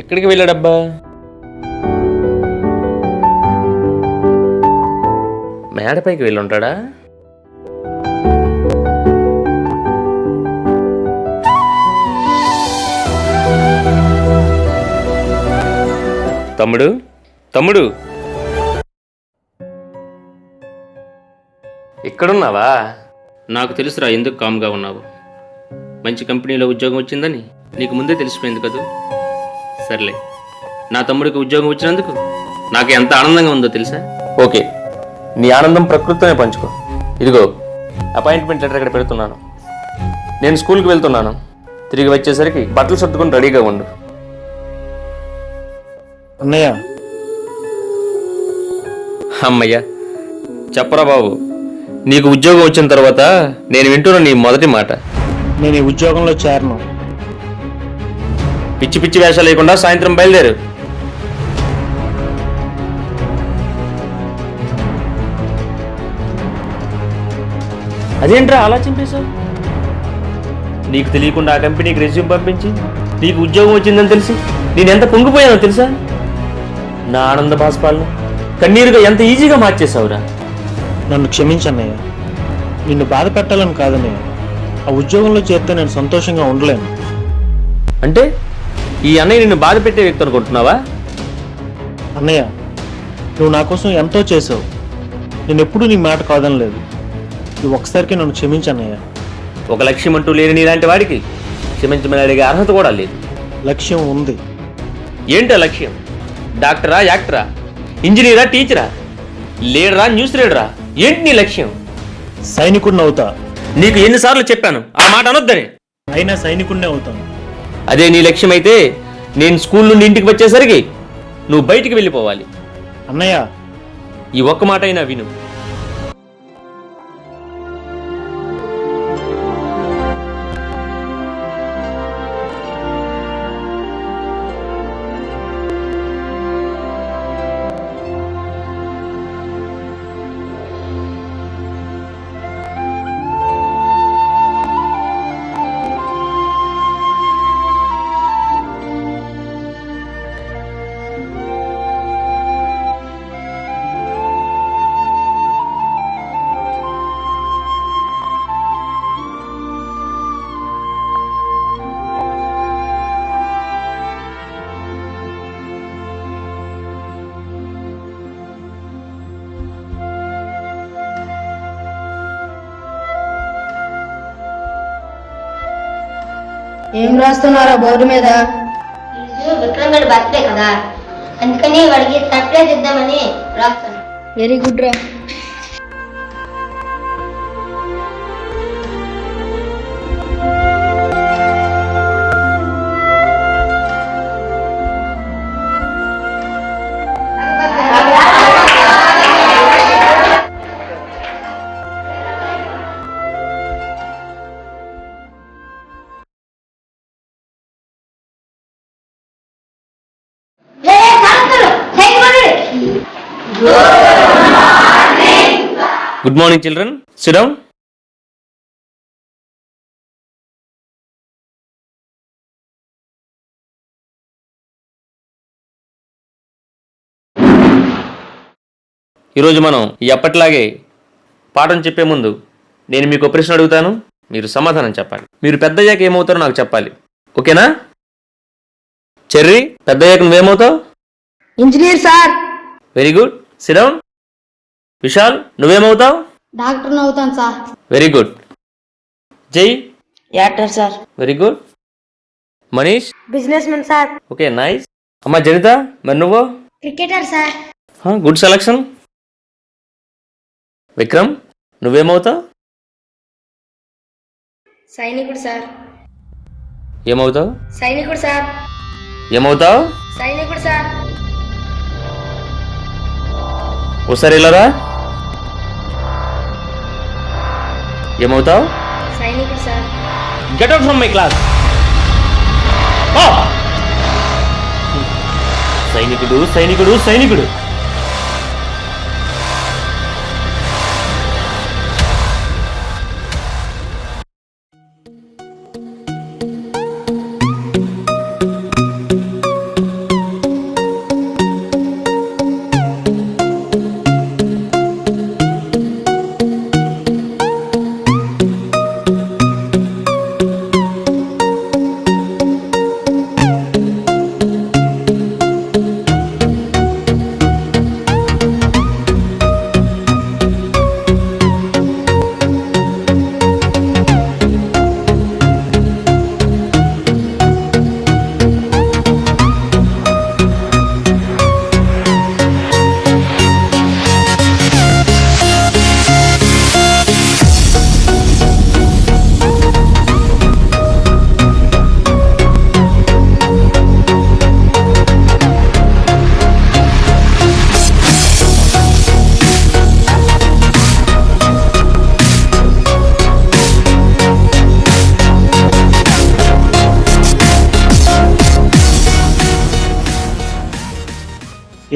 ఎక్కడికి వెళ్ళాడబ్బా? మేడపైకి వెళ్ళి ఉంటాడా? తమ్ముడు, తమ్ముడు, ఇక్కడున్నావా? నాకు తెలుసురా ఎందుకు కామ్గా ఉన్నావు. మంచి కంపెనీలో ఉద్యోగం వచ్చిందని నీకు ముందే తెలిసిపోయింది కదూ. సర్లే, నా తమ్ముడికి ఉద్యోగం వచ్చినందుకు నాకు ఎంత ఆనందంగా ఉందో తెలుసా? ఓకే, నీ ఆనందం ప్రకృతితోనే పంచుకో. ఇదిగో అపాయింట్మెంట్ లెటర్ ఇక్కడ పెడుతున్నాను. నేను స్కూల్కి వెళ్తున్నాను. తిరిగి వచ్చేసరికి బట్టలు సర్దుకొని రెడీగా ఉండు. అన్నయ్య. అమ్మయ్య, చెప్పరా బాబు. నీకు ఉద్యోగం వచ్చిన తర్వాత నేను వింటున్న నీ మొదటి మాట. నేను ఈ ఉద్యోగంలో చేరను. పిచ్చి పిచ్చి వేషాలు లేకుండా సాయంత్రం బయలుదేరు. అదేంట్రా అలా చింపేశావు? నీకు తెలియకుండా ఆ కంపెనీకి రెజ్యూమ్ పంపించి నీకు ఉద్యోగం వచ్చిందని తెలిసి నేనెంత పొంగిపోయానో తెలుసా? నా ఆనంద బాష్పాలను కన్నీరుగా ఎంత ఈజీగా మార్చేశావురా. నన్ను క్షమించన్నయ్య. నిన్ను బాధ పెట్టాలని కాదన్నయ్య. ఆ ఉద్యోగంలో చేరితే నేను సంతోషంగా ఉండలేను. అంటే ఈ అన్నయ్య నిన్ను బాధ పెట్టే వ్యక్తి అనుకుంటున్నావా? అన్నయ్య, నువ్వు నా కోసం ఎంతో చేసావు. నేను ఎప్పుడూ నీ మాట కాదనలేదు. నువ్వు ఒకసారికి నన్ను క్షమించన్నయ్య. ఒక లక్ష్యం అంటూ లేని నీలాంటి వాడికి క్షమించమని అడిగే అర్హత కూడా లేదు. లక్ష్యం ఉంది. ఏంటో లక్ష్యం? డాక్టరా, యాక్టరా, ఇంజనీరా, టీచరా, లీడరా, న్యూస్ రీడరా? ఏంటి నీ లక్ష్యం? సైనికుడిని అవుతా. నీకు ఎన్నిసార్లు చెప్పాను ఆ మాట అనొద్దని? అయినా సైనికుడినే అవుతాను. అదే నీ లక్ష్యం అయితే నేను స్కూల్ నుండి ఇంటికి వచ్చేసరికి నువ్వు బయటికి వెళ్ళిపోవాలి. అన్నయ్య, ఈ ఒక్క మాట అయినా విను. ఏం రాస్తున్నారా బోర్డు మీద? విక్రమ్ గడి బర్త్డే కదా, అందుకని వాడికి సర్ప్రైజ్ ఇద్దామని రాస్తాను. వెరీ గుడ్ రా. Good morning children, SIT down. ఈరోజు మనం ఎప్పటిలాగే పాఠం చెప్పే ముందు నేను మీకు ఒక ప్రశ్న అడుగుతాను, మీరు సమాధానం చెప్పాలి. మీరు పెద్దయ్యాక ఏమవుతారో నాకు చెప్పాలి, ఓకేనా? చెర్రీ, పెద్దయ్యాక నువ్వేమవుతావు? Engineer sir. Very good, sit down. Vishal, నువ్వేమవుతావు? డాక్టర్ అవుతాను sir. Very good. Jai. Actor sir. Very good. Manish. Business men sir. Okay, nice. అమ్మా జనిత, మరి నువ్వు? Cricketer sir. Good selection. Vikram, నువ్వేమవుతావు? సైనికుడు సార్. ఏమవుతావు? సైనికుడు సార్. ఏమవుతావు? సైనికుడు సార్. ఒకసారి వెళ్ళరా. ఏమవుతావు? సైనికుడు sir. Get out from my class. సైనికుడు సైనికుడు సైనికుడు.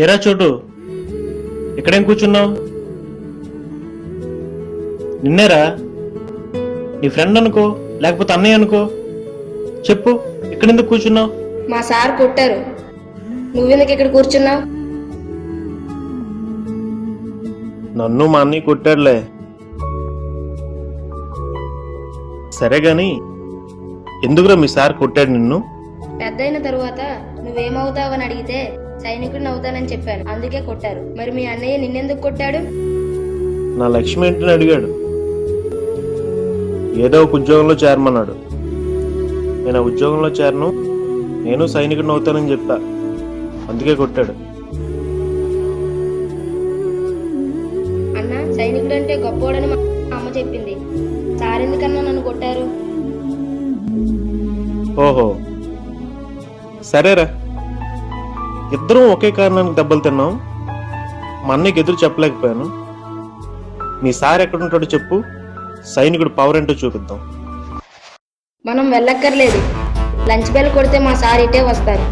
ఏరా చోటు, ఇక్కడేం కూర్చున్నావు? నిన్నేరా? నీ ఫ్రెండ్ అనుకో, లేకపోతే అన్నయ్య అనుకో. చెప్పు, ఇక్కడెందుకు కూర్చున్నావు? మా సార్ కొట్టారు. నువ్వెందుకు ఇక్కడ కూర్చున్నావు? నన్ను మా అన్నయ్య కొట్టాడులే. సరే గాని ఎందుకురా మీ సార్ కొట్టాడు నిన్ను? పెద్దయిన తరువాత నువ్వేమవుతావని అడిగితే సైనికుడిని అవుతానని చెప్పాను, అందుకే కొట్టారు. మరి మీ అన్నయ్య నిన్నెందుకు కొట్టాడు? నా లక్ష్మి ఏంటని అడిగాడు. ఏదో ఒక ఉద్యోగంలో చేరమన్నాడు. నేను ఆ ఉద్యోగంలో చేరను, నేను సైనికుడిని అవుతానని చెప్పా, అందుకే కొట్టాడు. అన్న, సైనికుడు అంటే గొప్పోడని మా అమ్మ చెప్పింది. సార్ ఎందుకన్నా నన్ను కొట్టారు? ఓహో, సరేరా. ఇద్దరం ఒకే కారణానికి దెబ్బలు తిన్నాం. మా అన్నయ్యకి ఎదురు చెప్పలేకపోయాను. మీ సార్ ఎక్కడుంటాడో చెప్పు, సైనికుడు పవర్ ఏంటో చూపిద్దాం. మనం వెళ్ళక్కర్లేదు. లంచ్ బెల్ కొడితే మా సార్ ఇటే వస్తారు.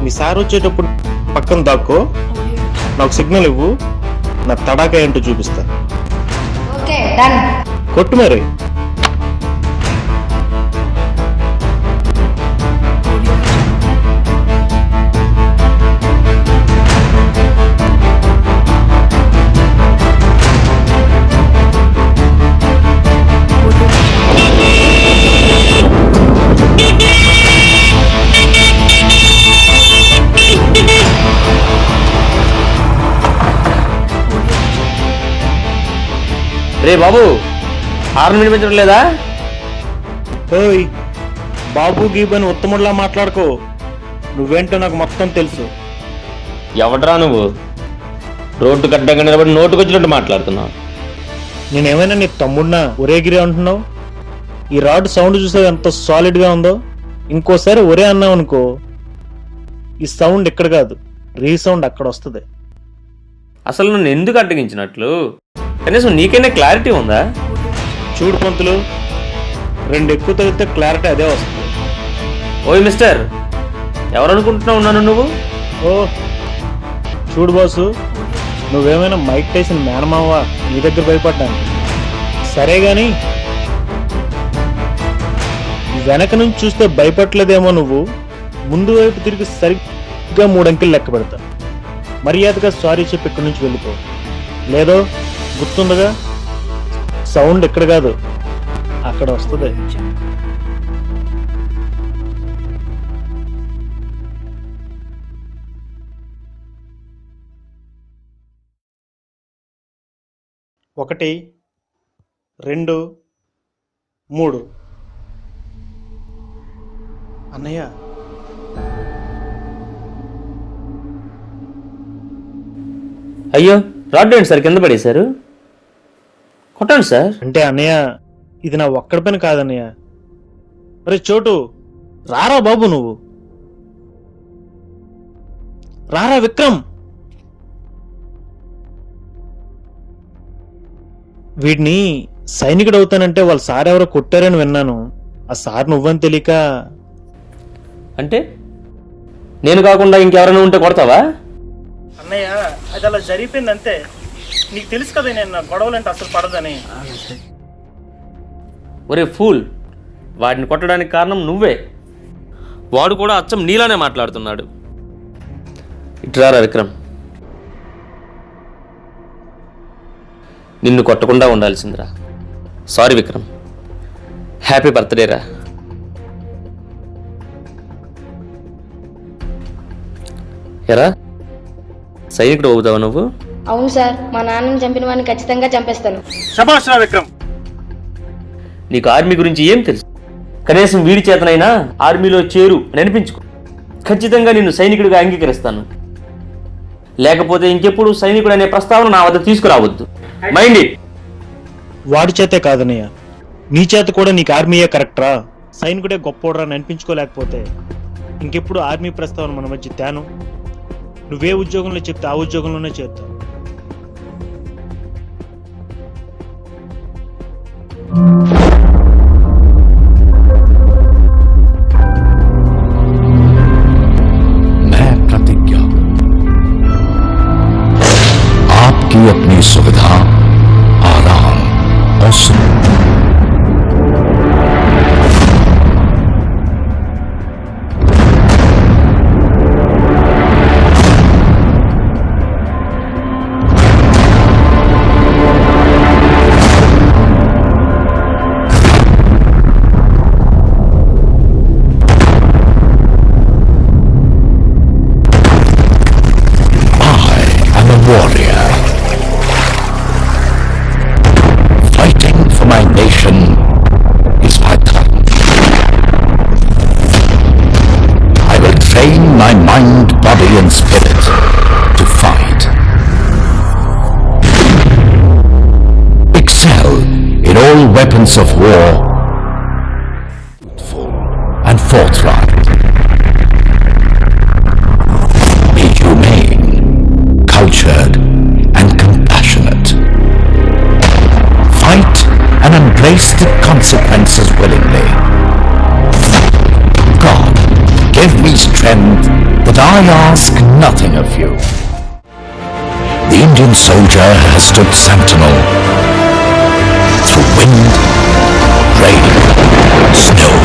మీ సార్ వచ్చేటప్పుడు పక్కన దాక్కో, నాకు సిగ్నల్ ఇవ్వు, నా తడాకా ఏంటో చూపిస్తా. Okay, done. కొట్టు మరి. రే బాబు, హార్న్ వినిపించడం లేదా? ఓయ్ బాబు గీబని ఉత్తముడిలా మాట్లాడుకో. నువ్వేంటో నాకు మొత్తం తెలుసు. ఎవడరా నువ్వు? రోడ్డు కట్టగా నిలబడి నోటుకొచ్చినట్టు మాట్లాడుతున్నావు. నేనేమైనా నీ తమ్ముడినా ఒరేగిరి అంటున్నావు? ఈ రాడ్ సౌండ్ చూసావు ఎంత సాలిడ్ గా ఉందో. ఇంకోసారి ఒరే అన్నావు అనుకో, ఈ సౌండ్ ఇక్కడ కాదు, రీసౌండ్ అక్కడ వస్తుంది. అసలు నన్ను ఎందుకు అడ్డగించినట్లు? కనీసం నీకైనా క్లారిటీ ఉందా? చూడు పంతులు, 2 ఎక్కువ తగ్గితే క్లారిటీ అదే వస్తుంది. ఓయ్ మిస్టర్, ఎవరనుకుంటున్నావు ఉన్నాను నువ్వు? ఓ చూడు బాసు, నువ్వేమైనా మైక్ టైసన్ మేనమావా నీ దగ్గర భయపడ్డాను? సరే గాని వెనక నుంచి చూస్తే భయపడలేదేమో నువ్వు. ముందు వైపు తిరిగి సరిగ్గా 3 అంకెలు లెక్క పెడతా. మర్యాదగా సారీ చెప్పి ఇక్కడి నుంచి వెళ్ళిపో. లేదో గుర్తుండగా, సౌండ్ ఇక్కడ కాదు అక్కడ వస్తుంది. 1 2 3. అన్నయ్య, అయ్యో రాడ్ ఏంటి సార్ కింద పడేశారు? కొట్టండి సార్. అంటే అన్నయ్య ఇది నా ఒక్కడి పని కాదన్నయ్య. అరే చోటు, రారా బాబు, నువ్వు రారా. విక్రమ్, వీడిని సైనికుడు అవుతానంటే వాళ్ళ సార్ ఎవరో కొట్టారని విన్నాను. ఆ సార్ నువ్వని తెలియక. అంటే నేను కాకుండా ఇంకెవరైనా ఉంటే కొడతావా? అన్నయ్య అది అలా జరిగిపోయింది అంతే. నీకు తెలుసు కదా నేను నా గొడవలంటే అసలు పడదని. ఒరే ఫూల్, వాడిని కొట్టడానికి కారణం నువ్వే. వాడు కూడా అచ్చం నీలానే మాట్లాడుతున్నాడు. ఇట్రారా విక్రమ్, నిన్ను కొట్టకుండా ఉండాల్సిందిరా. సారీ విక్రమ్, హ్యాపీ బర్త్డే రా. ఎరా సైనికుడు అవుతావా నువ్వు? అవును సార్, మా నాన్నని చంపిన వాడిని ఖచ్చితంగా చంపేస్తాను. శభాష్ రా విక్రమ్. నీకు ఆర్మీ గురించి ఏం తెలుసు? కనీసం వీడి చేతనైనా ఆర్మీలో చేరు అని అనిపించుకో. ఖచ్చితంగా నిన్ను సైనికుడిగా అంగీకరిస్తాను. లేకపోతే ఇంకెప్పుడు సైనికుడు అనే ప్రస్తావన నా వద్ద తీసుకురావద్దు. Mind it. వాడి చేతే కాదన్నయ్య, నీ చేత కూడా నీకు ఆర్మీయే కరెక్టరా. సైనికుడే గొప్పోడరా అని అనిపించుకోలేకపోతే ఇంకెప్పుడు ఆర్మీ ప్రస్తావన మన మధ్య తేను. నువ్వే ఉద్యోగంలో చెప్తే ఆ ఉద్యోగంలోనే చేస్తావు. मैं प्रतिज्ञा आपकी अपनी सुविधा, आराम और warrior, fighting for my nation is my dharma. I will train my mind, body and spirit to fight. Excel in all weapons of war, truthful and forthright. Be humane, cultured and compassionate. Fight and embrace the consequences willingly. God, give me strength that I ask nothing of you. The Indian soldier has stood sentinel through wind, rain, snow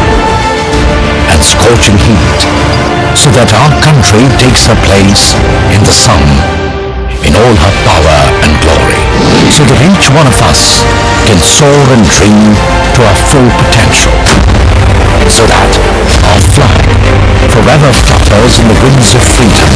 and scorching heat, so that our country takes her place in the sun in all her power and glory, so that each one of us can soar and dream to our full potential, so that our flag forever flutters in the winds of freedom.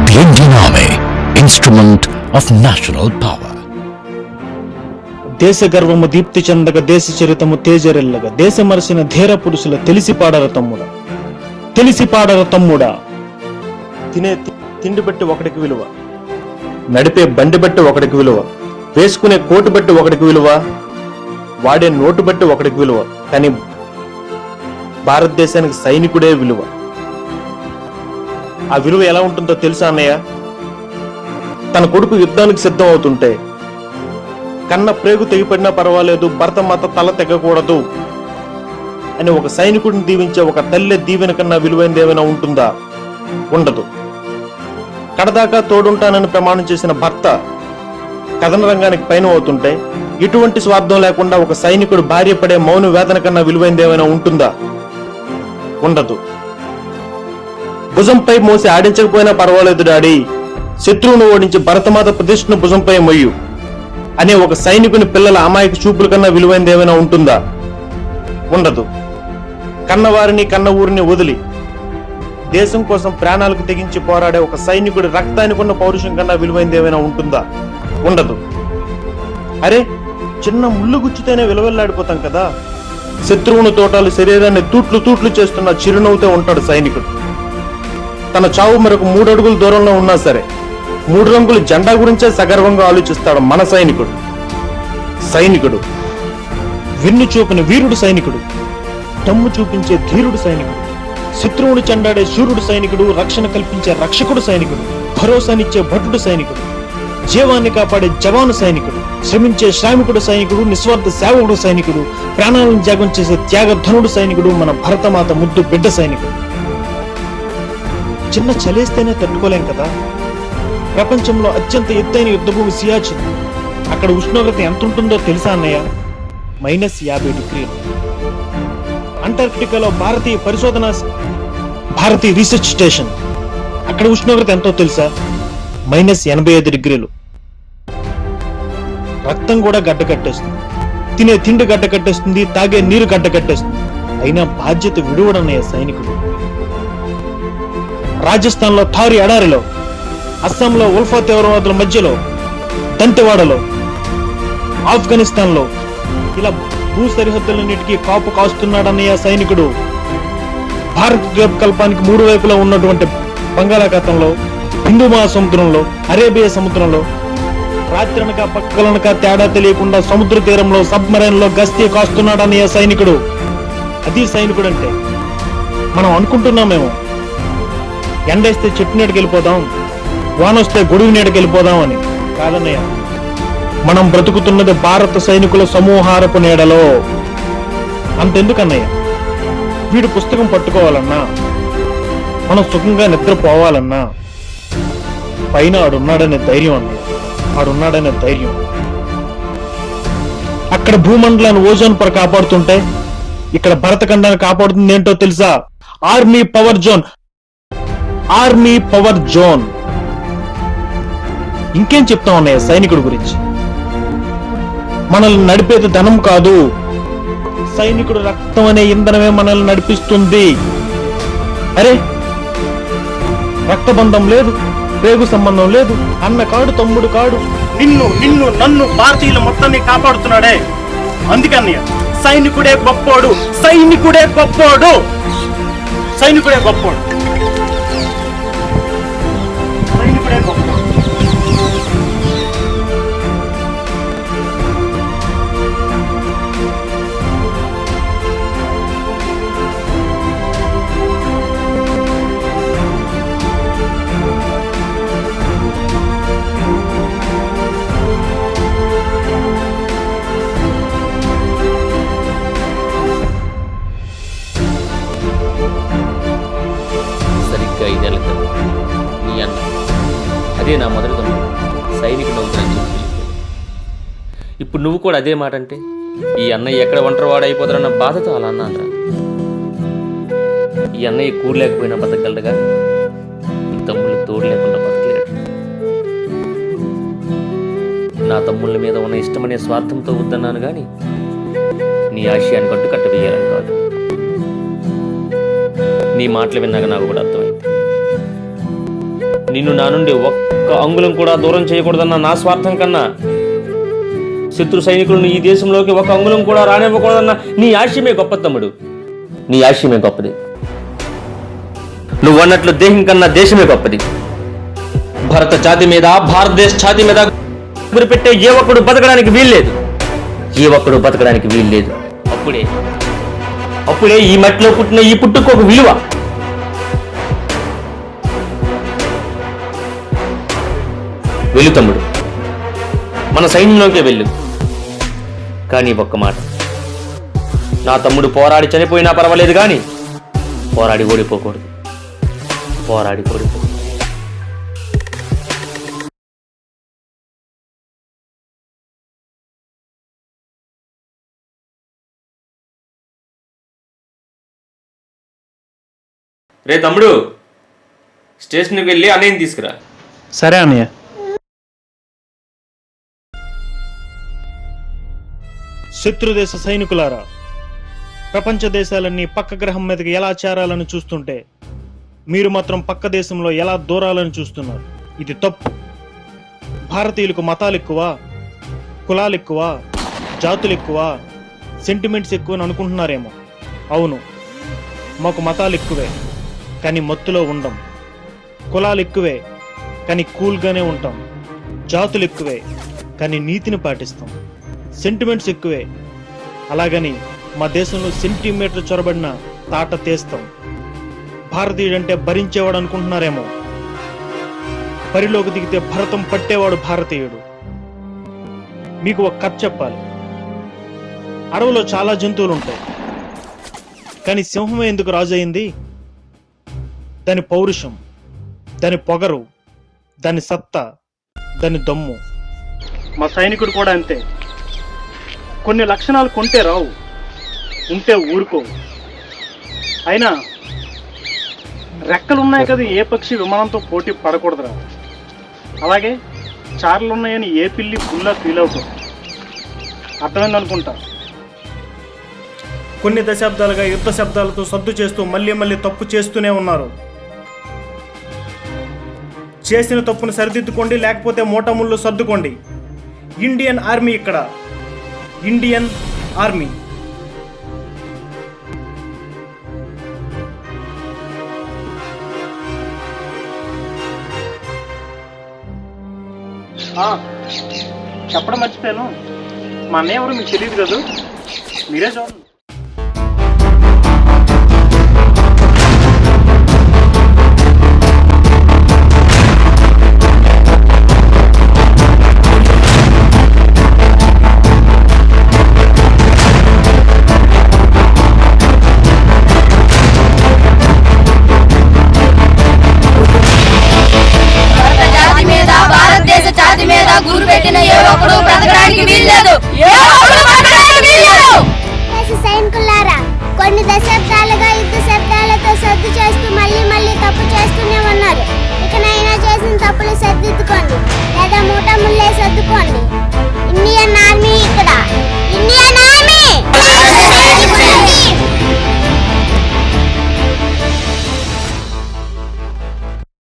The Indian Army, instrument of national power. దేశ గర్వము దీప్తి చెందగ, దేశ చరితము తేజరెల్లగా, దేశ మరసిన ధీర పురుషుల తెలిసి పాడర తమ్ముడా, తెలిసి పాడర తమ్ముడా. తినే తిండి బట్టి ఒకడికి విలువ, నడిపే బండి బట్టి ఒకడికి విలువ, వేసుకునే కోటు బట్టి ఒకడికి విలువ, వాడే నోటు బట్టి ఒకడికి విలువ. కానీ భారతదేశానికి సైనికుడే విలువ. ఆ విలువ ఎలా ఉంటుందో తెలుసా అన్నయ్య? తన కొడుకు యుద్ధానికి సిద్ధం అవుతుంటే కన్న ప్రేగు తెగిపడినా పర్వాలేదు, భర్త మాత తల తెగకూడదు అని ఒక సైనికుడిని దీవించే ఒక తల్లి దీవెన కన్నా విలువైనది ఏమైనా ఉంటుందా? ఉండదు. కడదాకా తోడుంటానని ప్రమాణం చేసిన భర్త కథన రంగానికి పైన అవుతుంటే ఎటువంటి స్వార్థం లేకుండా ఒక సైనికుడు భార్య పడే మౌన వేదన కన్నా విలువైనది ఏమైనా ఉంటుందా? ఉండదు. భుజంపై మోసి ఆడించకపోయినా పర్వాలేదు డాడీ, శత్రువును ఓడించి భరతమాత ప్రతిష్ఠను భుజంపై మొయ్యు అనే ఒక సైనికుని పిల్లల అమాయక చూపుల కన్నా విలువైనది ఏమైనా ఉంటుందా? ఉండదు. కన్నవారిని కన్న ఊరిని వదిలి దేశం కోసం ప్రాణాలకు తెగించి పోరాడే ఒక సైనికుడి రక్తానికి ఉన్న పౌరుషం కన్నా విలువైనది ఏమైనా ఉంటుందా? ఉండదు. అరే, చిన్న ముళ్ళు గుచ్చితేనే విలువెల్లాడిపోతాం కదా. శత్రువుని తోటాలు శరీరాన్ని తూట్లు తూట్లు చేస్తున్న చిరునవ్వుతో ఉంటాడు సైనికుడు. తన చావు మరొక 3 అడుగుల దూరంలో ఉన్నా సరే 3 రంగుల జెండా గురించే సగర్వంగా ఆలోచిస్తాడు మన సైనికుడు. సైనికుడు విన్ను చూపిన వీరుడు సైనికుడు, దమ్ము చూపించే ధీరుడు సైనికుడు, శత్రువుని చెండాడే శూరుడు సైనికుడు, రక్షణ కల్పించే రక్షకుడు సైనికుడు, భరోసానిచ్చే భటుడు సైనికుడు, జీవాన్ని కాపాడే జవాను సైనికుడు, శ్రమించే శ్రామికుడు సైనికుడు, నిస్వార్థ సేవకుడు సైనికుడు, ప్రాణాలను త్యాగం చేసే త్యాగధనుడు సైనికుడు, మన భరతమాత ముద్దు బిడ్డ సైనికుడు. చిన్న చలేస్తేనే తట్టుకోలేం కదా. ప్రపంచంలో అత్యంత ఎత్తైన యుద్ధభూమి సియాచిన్. అక్కడ ఉష్ణోగ్రత ఎంత ఉంటుందో తెలుసా అన్నయ్య? -50 డిగ్రీలు. అంటార్క్టికాలో భారతీయ రీసెర్చ్ స్టేషన్. అక్కడ ఉష్ణోగ్రత ఎంతో తెలుసా? -85 డిగ్రీలు. రక్తం కూడా గడ్డ కట్టేస్తుంది, తినే తిండి గడ్డ కట్టేస్తుంది, తాగే నీరు గడ్డ కట్టేస్తుంది. అయినా బాధ్యత విడువడన్నయ్య సైనికుడు. రాజస్థాన్ లో థారి ఎడారిలో, అస్సాంలో ఉల్ఫా తీవ్రవాదుల మధ్యలో, దంతెవాడలో, ఆఫ్ఘనిస్తాన్ లో ఇలా భూ సరిహద్దులన్నిటికీ కాపు కాస్తున్నాడన్నయ్య సైనికుడు. భారత ద్వీపకల్పానికి 3 వైపులా ఉన్నటువంటి బంగాళాఖాతంలో, హిందూ మహాసముద్రంలో, అరేబియా సముద్రంలో రాత్రనక పక్కలనక తేడా తెలియకుండా సముద్ర తీరంలో సబ్మరైన్ లో గస్తీ కాస్తున్నాడన్నయ్య సైనికుడు. అది సైనికుడు అంటే. మనం అనుకుంటున్నామేమో ఎండేస్తే చెట్టు నీడకి వెళ్ళిపోదాం, వానొస్తే గొడుగు నీడకి వెళ్ళిపోదాం అని. కాదన్నయ్య, మనం బ్రతుకుతున్నది భారత సైనికుల సమూహారపు నీడలో. అంతెందుకన్నయ్య, వీడు పుస్తకం పట్టుకోవాలన్నా, మనం సుఖంగా నిద్రపోవాలన్నా పైన ఆడున్నాడనే ధైర్యం అన్నయ్య, ఆడున్నాడనే ధైర్యం. అక్కడ భూమండలాన్ని ఓజోన్ పొర కాపాడుతుంటే ఇక్కడ భరతఖండాన్ని కాపాడుతుంది ఏంటో తెలుసా? Army power zone. Army power zone. ఇంకేం చెప్తా ఉన్నాయా సైనికుడి గురించి? మనల్ని నడిపేది ధనం కాదు, సైనికుడు రక్తం అనే ఇంధనమే మనల్ని నడిపిస్తుంది. అరే, రక్తబంధం లేదు, రేగు సంబంధం లేదు, అన్న కాడు తమ్ముడు కాడు, నిన్ను నన్ను భారతీయుల మొత్తాన్ని కాపాడుతున్నాడే. అందుకన్నయ్య, సైనికుడే గొప్పోడు, సైనికుడే గొప్పోడు, సైనికుడే గొప్పోడు, సైనికుడే గొప్పోడు. సరిగ్గా 5 ఏళ్ల క్రితం నీ అన్న, అదే నా మొదటి తమ్ముడు, సైనికుడు అవుతానని చెప్పి వెళ్ళిపోయాడు. ఇప్పుడు నువ్వు కూడా అదే మాట అంటే ఈ అన్నయ్య ఎక్కడ ఒంటరి వాడైపోతారన్న బాధతో అలా అన్నానరా. ఈ అన్నయ్య కూర లేకపోయినా బతకగలడుగా, ఈ తమ్ముళ్ళు తోడు లేకుండా బతకలేడు. నా తమ్ముళ్ళ మీద ఉన్న ఇష్టమనే స్వార్థంతో వద్దన్నాను కానీ నీ ఆశయాన్ని కట్టుకట్ట వేయాలని కాదు. నీ మాటలు విన్నాక నాకు కూడా అర్థమైంది. నిన్ను నా నుండి ఒక్క అంగుళం కూడా దూరం చేయకూడదన్న నా స్వార్థం కన్నా శత్రు సైనికులను ఈ దేశంలోకి ఒక అంగుళం కూడా రానివ్వకూడదన్న నీ ఆశయమే గొప్ప తమ్ముడు. నీ ఆశయమే గొప్పది. నువ్వు అన్నట్లు దేహం కన్నా దేశమే గొప్పది. భారత జాతి మీద, భారతదేశ జాతి మీద గురిపెట్టే ఏ ఒక్కడు బతకడానికి వీల్లేదు, ఏ ఒక్కడు బతకడానికి వీల్లేదు. అప్పుడే ఈ మట్టిలో పుట్టిన ఈ పుట్టుకు ఒక విలువ. వెళ్ళు తమ్ముడు, మన సైన్యంలోకే వెళ్ళు. కానీ ఒక్క మాట, నా తమ్ముడు పోరాడి చనిపోయినా పర్వాలేదు కానీ పోరాడి ఓడిపోకూడదు, పోరాడి ఓడిపోకూడదు. రే తమ్ముడు, స్టేషన్కి వెళ్ళి అన్నయ్యని తీసుకురా. సరే అన్నయ్య. శత్రుదేశ సైనికులారా, ప్రపంచ దేశాలన్నీ పక్క గ్రహం మీదకి ఎలా చేరాలని చూస్తుంటే మీరు మాత్రం పక్క దేశంలో ఎలా దూరాలని చూస్తున్నారు. ఇది తప్పు. భారతీయులకు మతాలు ఎక్కువ, కులాలు ఎక్కువ, జాతులు ఎక్కువ, సెంటిమెంట్స్ ఎక్కువ అని అనుకుంటున్నారేమో. అవును, మాకు మతాలు ఎక్కువే కానీ మత్తులో ఉండం. కులాలు ఎక్కువే కానీ కూల్గానే ఉంటాం. జాతులు ఎక్కువే కానీ నీతిని పాటిస్తాం. సెంటిమెంట్స్ ఎక్కువే, అలాగని మా దేశంలో సెంటీమీటర్ చొరబడిన తాట తీస్తాం. భారతీయుడంటే భరించేవాడు అనుకుంటున్నారేమో. బరిలోకి దిగితే భరతం పట్టేవాడు భారతీయుడు. మీకు ఒక కథ చెప్పాలి. అడవిలో చాలా జంతువులు ఉంటాయి, కానీ సింహమే ఎందుకు రాజు అయింది? దాని పౌరుషం, దాని పొగరు, దాని సత్తా, దాని దమ్ము. మా సైనికుడు కూడా అంతే. కొన్ని లక్షణాలు కొంటే రావు, ఉంటే ఊరుకో. అయినా రెక్కలున్నాయి కదా ఏ పక్షి విమానంతో పోటీ పడకూడదురా. అలాగే చార్లున్నాయని ఏ పిల్లి ఫుల్లా ఫీల్ అవుతుంది. అర్థమైందనుకుంటా. కొన్ని దశాబ్దాలుగా యుద్ధ శబ్దాలతో సద్దు చేస్తూ మళ్ళీ మళ్ళీ తప్పు చేస్తూనే ఉన్నారు. చేసిన తప్పును సరిదిద్దుకోండి, లేకపోతే మూటముళ్ళు సర్దుకోండి. ఇండియన్ ఆర్మీ ఇక్కడ, ఇండియన్ ఆర్మీ. చెప్పడం మర్చిపోయాను, మా అన్నయ్య ఎవరు మీకు తెలియదు కదా, మీరే చూడండి.